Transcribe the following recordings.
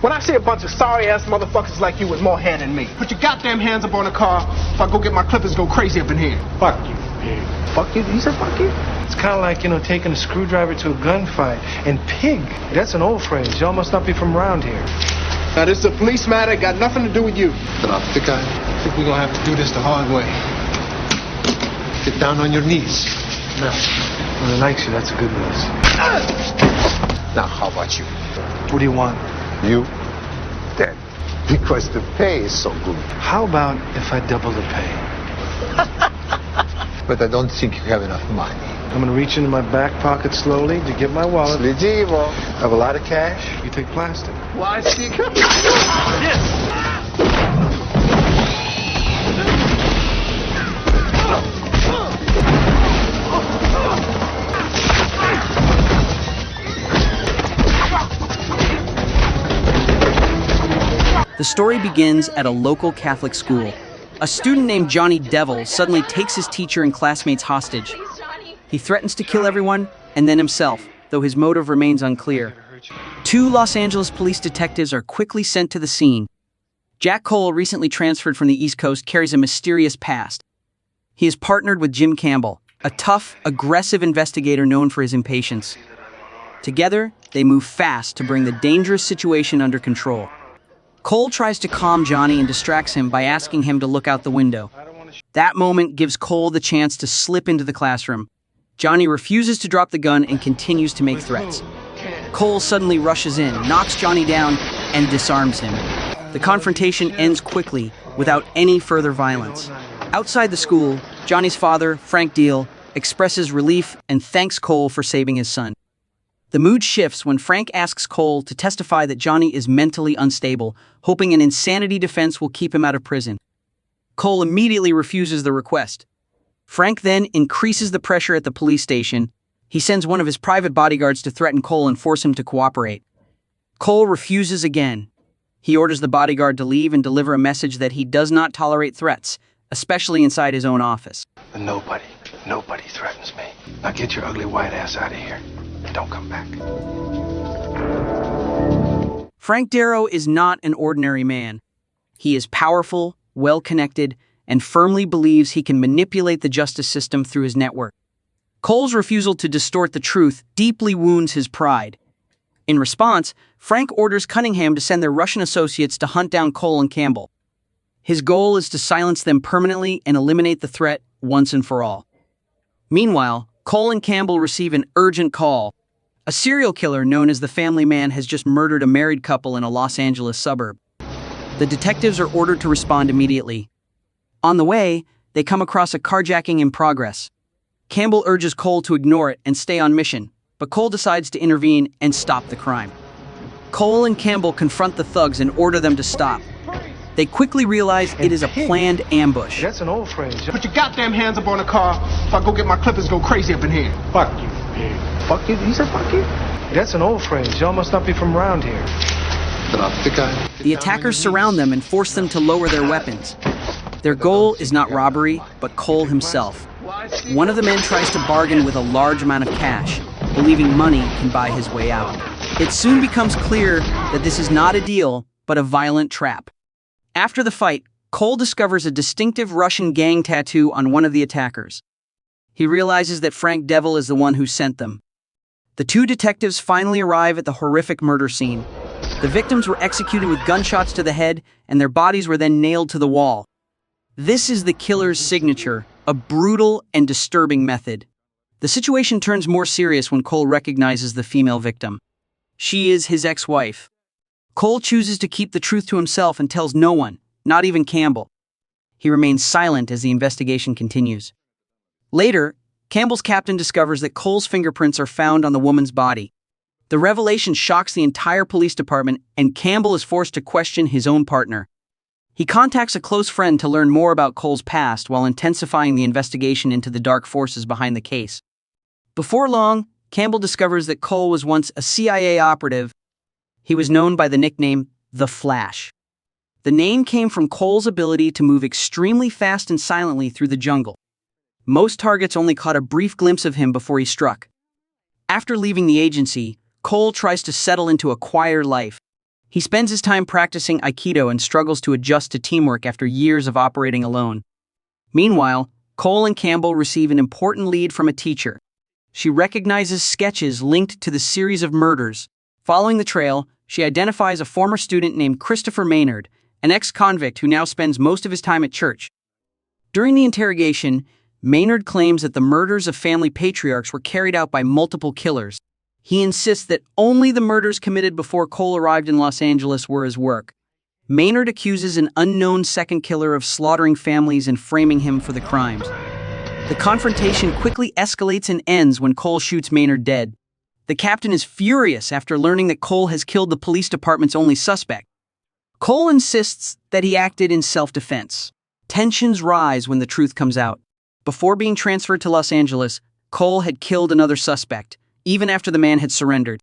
When I see a bunch of sorry-ass motherfuckers like you with more hair than me, put your goddamn hands up on the car if I go get my clippers go crazy up in here. Fuck you, pig. Fuck you? He said fuck you? It's kind of like, taking a screwdriver to a gunfight. And pig, that's an old phrase. Y'all must not be from around here. Now, this is a police matter. Got nothing to do with you. I think we're gonna have to do this the hard way. Get down on your knees. No. When he likes you, that's a good news. Now, how about you? What do you want? You? Dead. Because the pay is so good. How about if I double the pay? But I don't think you have enough money. I'm gonna reach into my back pocket slowly to get my wallet. Slidivo. I have a lot of cash. You take plastic. Why, Seagal? The story begins at a local Catholic school. A student named Johnny Devil suddenly takes his teacher and classmates hostage. He threatens to kill everyone, and then himself, though his motive remains unclear. 2 Los Angeles police detectives are quickly sent to the scene. Jack Cole, recently transferred from the East Coast, carries a mysterious past. He is partnered with Jim Campbell, a tough, aggressive investigator known for his impatience. Together, they move fast to bring the dangerous situation under control. Cole tries to calm Johnny and distracts him by asking him to look out the window. That moment gives Cole the chance to slip into the classroom. Johnny refuses to drop the gun and continues to make threats. Cole suddenly rushes in, knocks Johnny down, and disarms him. The confrontation ends quickly, without any further violence. Outside the school, Johnny's father, Frank Deal, expresses relief and thanks Cole for saving his son. The mood shifts when Frank asks Cole to testify that Johnny is mentally unstable, hoping an insanity defense will keep him out of prison. Cole immediately refuses the request. Frank then increases the pressure at the police station. He sends one of his private bodyguards to threaten Cole and force him to cooperate. Cole refuses again. He orders the bodyguard to leave and deliver a message that he does not tolerate threats, especially inside his own office. Nobody threatens me. Now get your ugly white ass out of here. Don't come back. Frank Darrow is not an ordinary man. He is powerful, well-connected, and firmly believes he can manipulate the justice system through his network. Cole's refusal to distort the truth deeply wounds his pride. In response, Frank orders Cunningham to send their Russian associates to hunt down Cole and Campbell. His goal is to silence them permanently and eliminate the threat once and for all. Meanwhile, Cole and Campbell receive an urgent call. A serial killer known as the Family Man has just murdered a married couple in a Los Angeles suburb. The detectives are ordered to respond immediately. On the way, they come across a carjacking in progress. Campbell urges Cole to ignore it and stay on mission, but Cole decides to intervene and stop the crime. Cole and Campbell confront the thugs and order them to stop. They quickly realize it is a planned ambush. That's an old phrase. Put your goddamn hands up on the car if I go get my clippers go crazy up in here. Fuck you, pig. Fuck you? He said fuck you? That's an old phrase. Y'all must not be from around here. The attackers surround them and force them to lower their weapons. Their goal is not robbery, but Cole himself. One of the men tries to bargain with a large amount of cash, believing money can buy his way out. It soon becomes clear that this is not a deal, but a violent trap. After the fight, Cole discovers a distinctive Russian gang tattoo on one of the attackers. He realizes that Frank Devil is the one who sent them. The 2 detectives finally arrive at the horrific murder scene. The victims were executed with gunshots to the head, and their bodies were then nailed to the wall. This is the killer's signature, a brutal and disturbing method. The situation turns more serious when Cole recognizes the female victim. She is his ex-wife. Cole chooses to keep the truth to himself and tells no one, not even Campbell. He remains silent as the investigation continues. Later, Campbell's captain discovers that Cole's fingerprints are found on the woman's body. The revelation shocks the entire police department, and Campbell is forced to question his own partner. He contacts a close friend to learn more about Cole's past while intensifying the investigation into the dark forces behind the case. Before long, Campbell discovers that Cole was once a CIA operative. He was known by the nickname The Flash. The name came from Cole's ability to move extremely fast and silently through the jungle. Most targets only caught a brief glimpse of him before he struck. After leaving the agency, Cole tries to settle into a quieter life. He spends his time practicing Aikido and struggles to adjust to teamwork after years of operating alone. Meanwhile, Cole and Campbell receive an important lead from a teacher. She recognizes sketches linked to the series of murders. Following the trail, she identifies a former student named Christopher Maynard, an ex-convict who now spends most of his time at church. During the interrogation, Maynard claims that the murders of family patriarchs were carried out by multiple killers. He insists that only the murders committed before Cole arrived in Los Angeles were his work. Maynard accuses an unknown second killer of slaughtering families and framing him for the crimes. The confrontation quickly escalates and ends when Cole shoots Maynard dead. The captain is furious after learning that Cole has killed the police department's only suspect. Cole insists that he acted in self-defense. Tensions rise when the truth comes out. Before being transferred to Los Angeles, Cole had killed another suspect, even after the man had surrendered.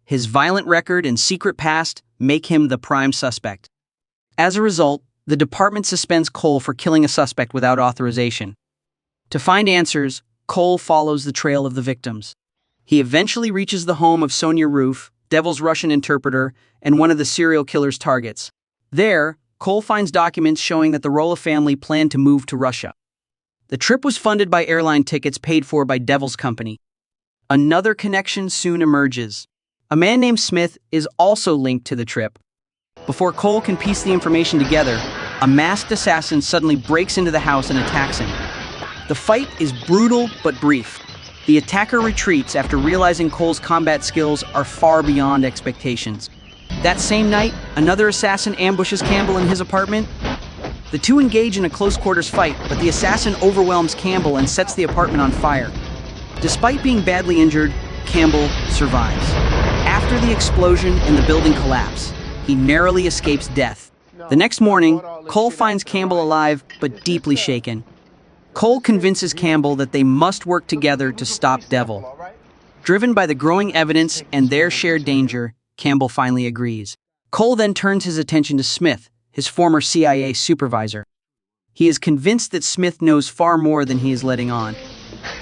His violent record and secret past make him the prime suspect. As a result, the department suspends Cole for killing a suspect without authorization. To find answers, Cole follows the trail of the victims. He eventually reaches the home of Sonia Roof, Devil's Russian interpreter, and one of the serial killer's targets. There, Cole finds documents showing that the Roloff family planned to move to Russia. The trip was funded by airline tickets paid for by Devil's company. Another connection soon emerges. A man named Smith is also linked to the trip. Before Cole can piece the information together, a masked assassin suddenly breaks into the house and attacks him. The fight is brutal but brief. The attacker retreats after realizing Cole's combat skills are far beyond expectations. That same night, another assassin ambushes Campbell in his apartment. The two engage in a close-quarters fight, but the assassin overwhelms Campbell and sets the apartment on fire. Despite being badly injured, Campbell survives. After the explosion and the building collapse, he narrowly escapes death. The next morning, Cole finds Campbell alive but deeply shaken. Cole convinces Campbell that they must work together to stop Devil. Driven by the growing evidence and their shared danger, Campbell finally agrees. Cole then turns his attention to Smith, his former CIA supervisor. He is convinced that Smith knows far more than he is letting on.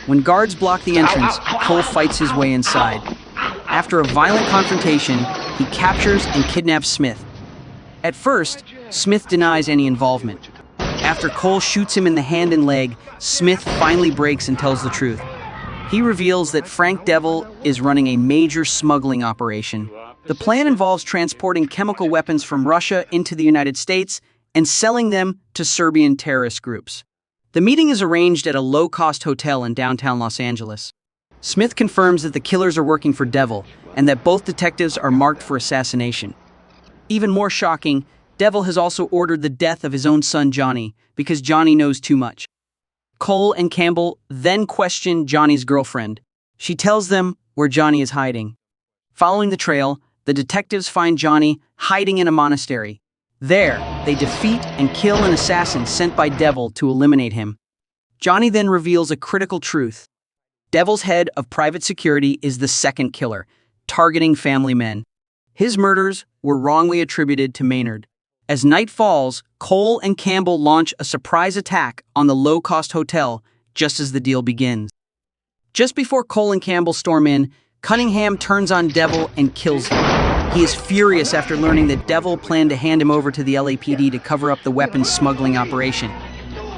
When guards block the entrance, Cole fights his way inside. After a violent confrontation, he captures and kidnaps Smith. At first, Smith denies any involvement. After Cole shoots him in the hand and leg, Smith finally breaks and tells the truth. He reveals that Frank Devil is running a major smuggling operation. The plan involves transporting chemical weapons from Russia into the United States and selling them to Serbian terrorist groups. The meeting is arranged at a low-cost hotel in downtown Los Angeles. Smith confirms that the killers are working for Devil and that both detectives are marked for assassination. Even more shocking, Devil has also ordered the death of his own son Johnny because Johnny knows too much. Cole and Campbell then question Johnny's girlfriend. She tells them where Johnny is hiding. Following the trail, the detectives find Johnny hiding in a monastery. There, they defeat and kill an assassin sent by Devil to eliminate him. Johnny then reveals a critical truth. Devil's head of private security is the second killer, targeting family men. His murders were wrongly attributed to Maynard. As night falls, Cole and Campbell launch a surprise attack on the low-cost hotel just as the deal begins. Just before Cole and Campbell storm in, Cunningham turns on Devil and kills him. He is furious after learning that Devil planned to hand him over to the LAPD to cover up the weapons smuggling operation.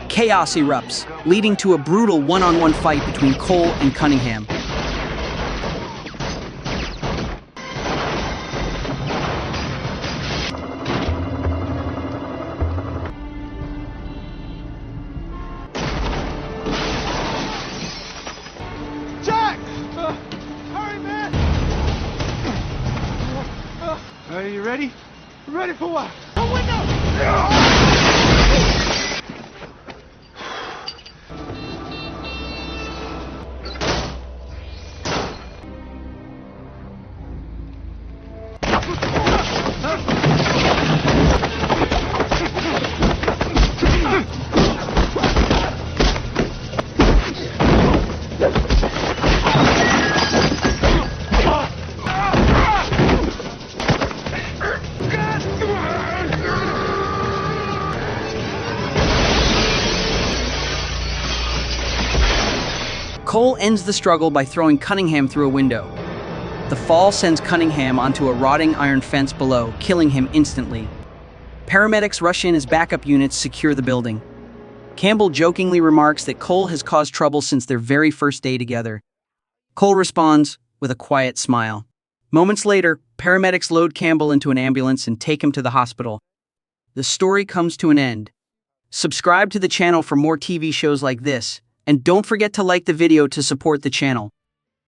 Chaos erupts, leading to a brutal one-on-one fight between Cole and Cunningham. Are you ready? Ready for what? The window! Cole ends the struggle by throwing Cunningham through a window. The fall sends Cunningham onto a rotting iron fence below, killing him instantly. Paramedics rush in as backup units secure the building. Campbell jokingly remarks that Cole has caused trouble since their very first day together. Cole responds with a quiet smile. Moments later, paramedics load Campbell into an ambulance and take him to the hospital. The story comes to an end. Subscribe to the channel for more TV shows like this, and don't forget to like the video to support the channel.